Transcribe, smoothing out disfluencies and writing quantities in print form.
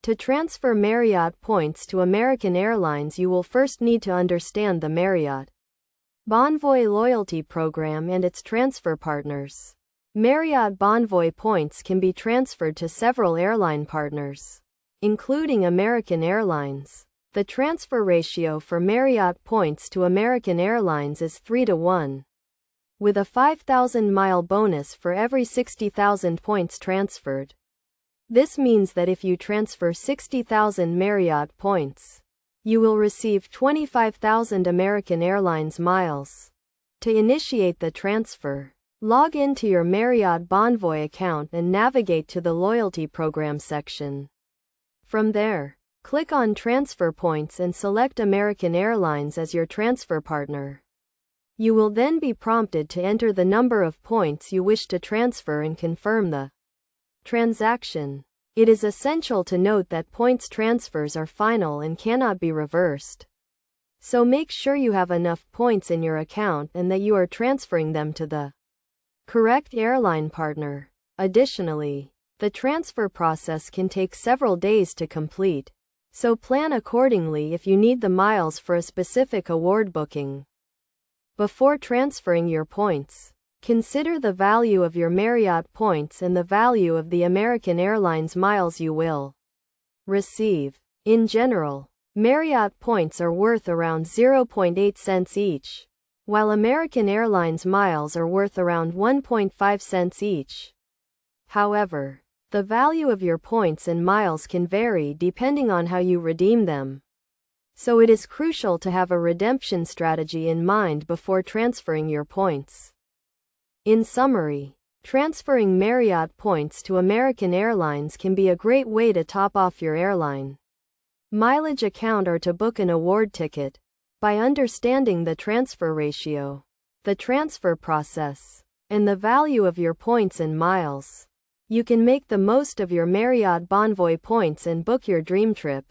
To transfer Marriott points to American Airlines, you will first need to understand the Marriott Bonvoy loyalty program and its transfer partners. Marriott Bonvoy points can be transferred to several airline partners, including American Airlines. The transfer ratio for Marriott points to American Airlines is 3-to-1, with a 5,000-mile bonus for every 60,000 points transferred. This means that if you transfer 60,000 Marriott points, you will receive 25,000 American Airlines miles. To initiate the transfer, log into your Marriott Bonvoy account and navigate to the Loyalty Program section. From there, click on Transfer Points and select American Airlines as your transfer partner. You will then be prompted to enter the number of points you wish to transfer and confirm the transaction. It is essential to note that points transfers are final and cannot be reversed. So make sure you have enough points in your account and that you are transferring them to the correct airline partner. Additionally, the transfer process can take several days to complete, so plan accordingly if you need the miles for a specific award booking. Before transferring your points, consider the value of your Marriott points and the value of the American Airlines miles you will receive. In general, Marriott points are worth around 0.8 cents each, while American Airlines miles are worth around 1.5 cents each. However, the value of your points and miles can vary depending on how you redeem them. So it is crucial to have a redemption strategy in mind before transferring your points. In summary, transferring Marriott points to American Airlines can be a great way to top off your airline mileage account or to book an award ticket. By understanding the transfer ratio, the transfer process, and the value of your points and miles, you can make the most of your Marriott Bonvoy points and book your dream trip.